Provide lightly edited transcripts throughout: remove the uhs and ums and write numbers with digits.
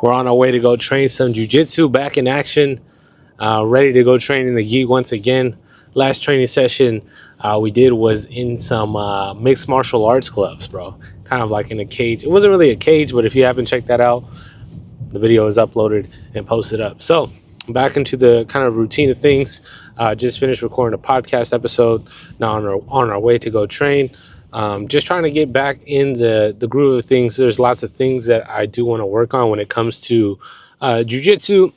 We're on our way to go train some jiu-jitsu, back in action, ready to go train in the gi once again. Last training session we did was in some mixed martial arts gloves, bro. Kind of like in a cage. It wasn't really a cage, but if you haven't checked that out, the video is uploaded and posted up. So back into the kind of routine of things. Just finished recording a podcast episode. Now on our way to go train. Just trying to get back in the groove of things. There's lots of things that I do want to work on when it comes to jiu-jitsu,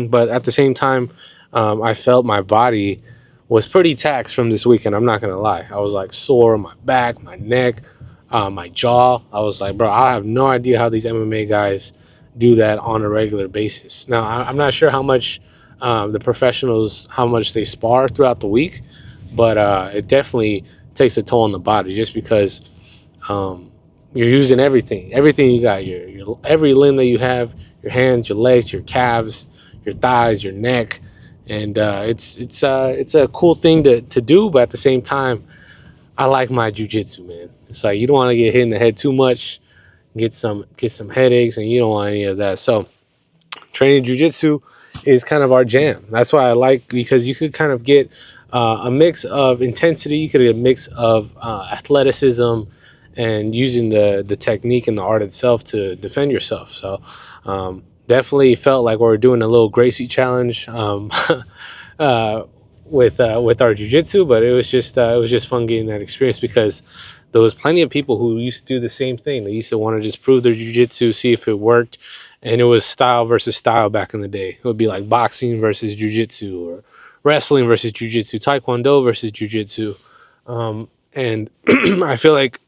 but at the same time, I felt my body was pretty taxed from this weekend. I'm not gonna lie. I was like sore, my back, my neck, my jaw. I was like, bro, I have no idea how these MMA guys do that on a regular basis. Now, I'm not sure how much the professionals, how much they spar throughout the week, but it definitely takes a toll on the body, just because you're using everything you got, your every limb that you have, your hands, your legs, your calves, your thighs, your neck, and it's a cool thing to do. But at the same time, I like my jiu-jitsu, man. It's like you don't want to get hit in the head too much, get some headaches, and you don't want any of that. So training jiu-jitsu is kind of our jam. That's why I like, because you could kind of get a mix of intensity, you could get a mix of athleticism, and using the technique and the art itself to defend yourself. So definitely felt like we were doing a little Gracie challenge with our jiu-jitsu, but it was just fun getting that experience, because there was plenty of people who used to do the same thing. They used to want to just prove their jiu-jitsu, see if it worked, and it was style versus style back in the day. It would be like boxing versus jiu-jitsu, or wrestling versus jiu-jitsu, taekwondo versus jiu-jitsu, and I feel like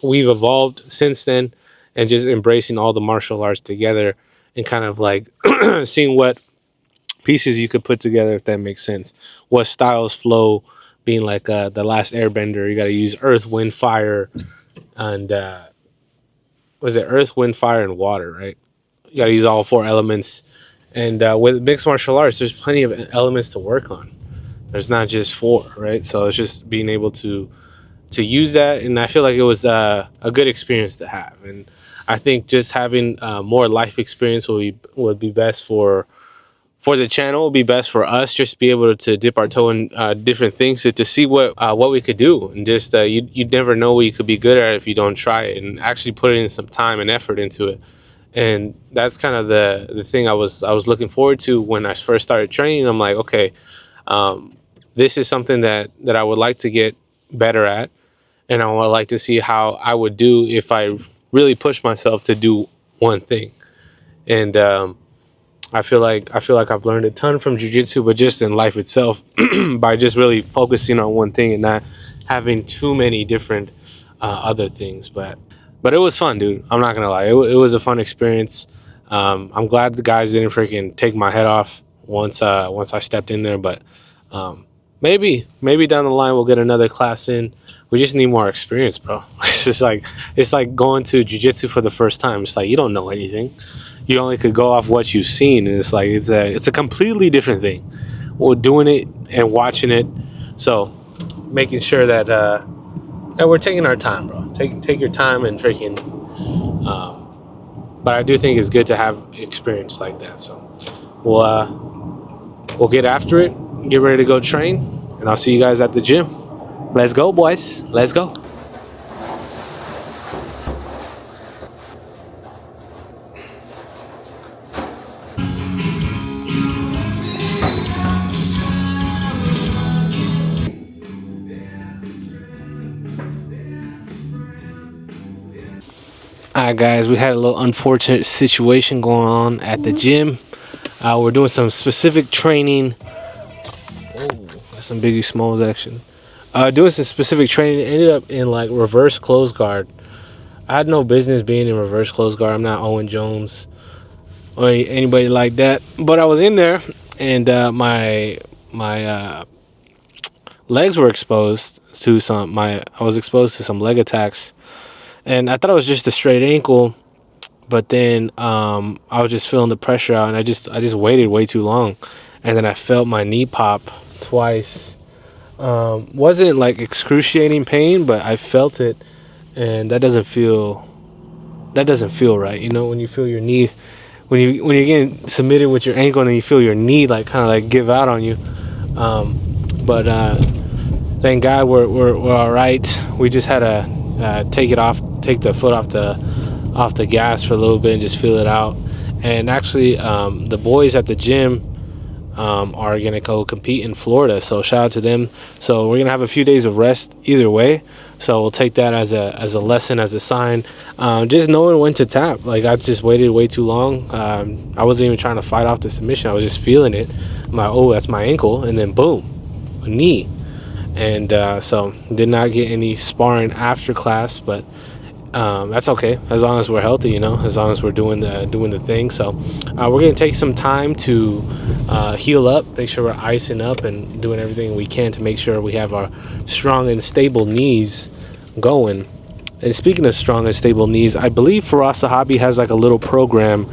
we've evolved since then, and just embracing all the martial arts together, and kind of like seeing what pieces you could put together, if that makes sense. What styles flow, being like the last airbender, you got to use earth, wind, fire, and was it earth, wind, fire, and water, right? You got to use all four elements. And with mixed martial arts, there's plenty of elements to work on. There's not just four, right? So it's just being able to use that, and I feel like it was a good experience to have. And I think just having more life experience would be best for the channel. Would be best for us, just to be able to dip our toe in different things, to see what we could do. And just you never know what you could be good at if you don't try it and actually put in some time and effort into it. And that's kind of the thing I was looking forward to when I first started training. I'm like, okay, this is something that I would like to get better at, and I would like to see how I would do if I really push myself to do one thing. And I feel like I've learned a ton from jiu-jitsu, but just in life itself, by just really focusing on one thing and not having too many different other things. But it was fun, dude. I'm not gonna lie. It was a fun experience. I'm glad the guys didn't freaking take my head off once I stepped in there. But maybe down the line we'll get another class in. We just need more experience, bro. It's like going to jiu-jitsu for the first time. It's like you don't know anything. You only could go off what you've seen, and it's like it's a completely different thing. We're doing it and watching it, so making sure that we're taking our time, bro. Take your time and freaking. But I do think it's good to have experience like that. So we'll get after it, get ready to go train, and I'll see you guys at the gym. Let's go, boys. Let's go. Alright, guys, we had a little unfortunate situation going on at the gym. We're doing some specific training. Oh, that's some Biggie Smalls action. Doing some specific training. Ended up in like reverse close guard. I had no business being in reverse close guard. I'm not Owen Jones or anybody like that. But I was in there, and my legs were exposed to I was exposed to some leg attacks. And I thought it was just a straight ankle, but then I was just feeling the pressure out, and I just waited way too long, and then I felt my knee pop twice. Wasn't like excruciating pain, but I felt it, and that doesn't feel right. You know, when you feel your knee when you're getting submitted with your ankle and then you feel your knee like kind of like give out on you. But thank God we're all right. We just had to take the foot off the gas for a little bit and just feel it out. And actually, the boys at the gym are gonna go compete in Florida, so shout out to them. So we're gonna have a few days of rest either way, so we'll take that as a lesson, as a sign. Just knowing when to tap. Like, I just waited way too long. I wasn't even trying to fight off the submission. I was just feeling it. I'm like, oh, that's my ankle, and then boom, a knee. And so did not get any sparring after class, but that's okay as long as we're healthy, as long as we're doing the thing. So we're gonna take some time to heal up, make sure we're icing up and doing everything we can to make sure we have our strong and stable knees going. And speaking of strong and stable knees, I believe Firas Zahabi has like a little program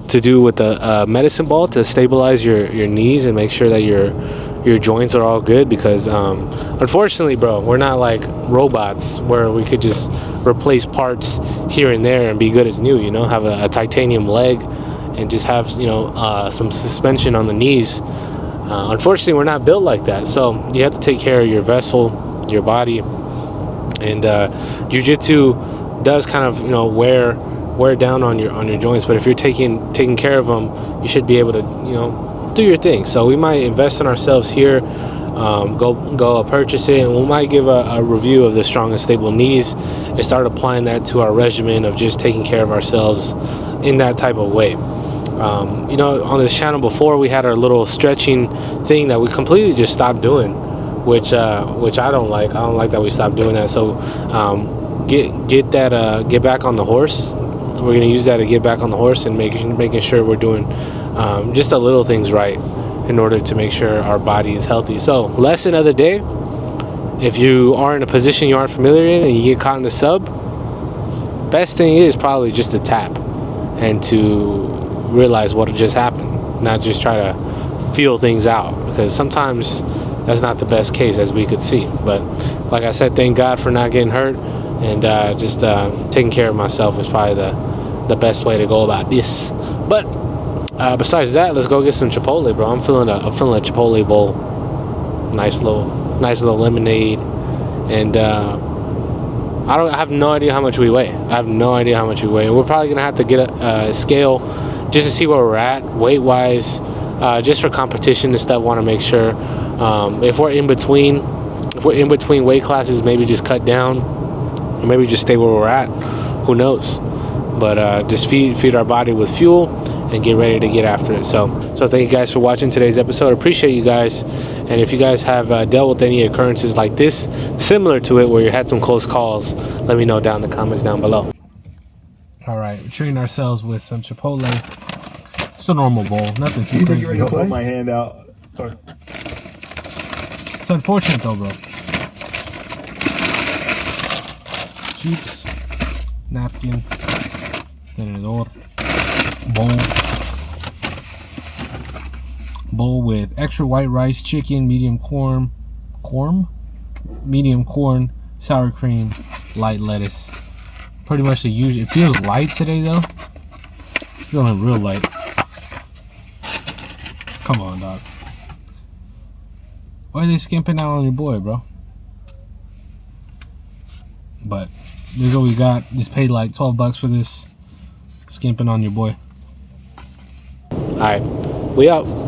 to do with the medicine ball to stabilize your knees and make sure that your joints are all good, because unfortunately, bro, we're not like robots where we could just replace parts here and there and be good as new, have a titanium leg and just have some suspension on the knees. Unfortunately, we're not built like that, so you have to take care of your vessel, your body. And jiu-jitsu does kind of wear down on your joints, but if you're taking care of them, you should be able to do your thing. So we might invest in ourselves here, go purchase it, and we might give a review of the strong and stable knees and start applying that to our regimen of just taking care of ourselves in that type of way. On this channel before, we had our little stretching thing that we completely just stopped doing, which I don't like. I don't like that we stopped doing that. So get back on the horse. We're gonna use that to get back on the horse and making sure we're doing just the little things right in order to make sure our body is healthy. So, lesson of the day: if you are in a position you aren't familiar in and you get caught in the sub, best thing is probably just to tap and to realize what just happened, not just try to feel things out, because sometimes that's not the best case, as we could see. But like I said, thank God for not getting hurt, and just taking care of myself is probably the best way to go about this. But besides that, let's go get some Chipotle, bro. I'm feeling a Chipotle bowl. Nice little lemonade, and I have no idea how much we weigh. And we're probably gonna have to get a scale just to see where we're at weight wise, just for competition and stuff. Want to make sure if we're in between weight classes, maybe just cut down, or maybe just stay where we're at. Who knows? But just feed our body with fuel and get ready to get after it. So thank you guys for watching today's episode. Appreciate you guys. And if you guys have dealt with any occurrences like this, similar to it, where you had some close calls, let me know down in the comments down below. All right, we're treating ourselves with some Chipotle. It's a normal bowl, nothing too crazy. You're gonna hold my hand out. Sorry. It's unfortunate though, bro. Chips, napkin, tenedor, bowl with extra white rice, chicken, medium corn, sour cream, light lettuce. Pretty much the usual. It feels light today though. It's feeling real light. Come on, dog. Why are they skimping out on your boy, bro? But this is what we got. Just paid like $12 for this. Skimping on your boy. Alright, we out.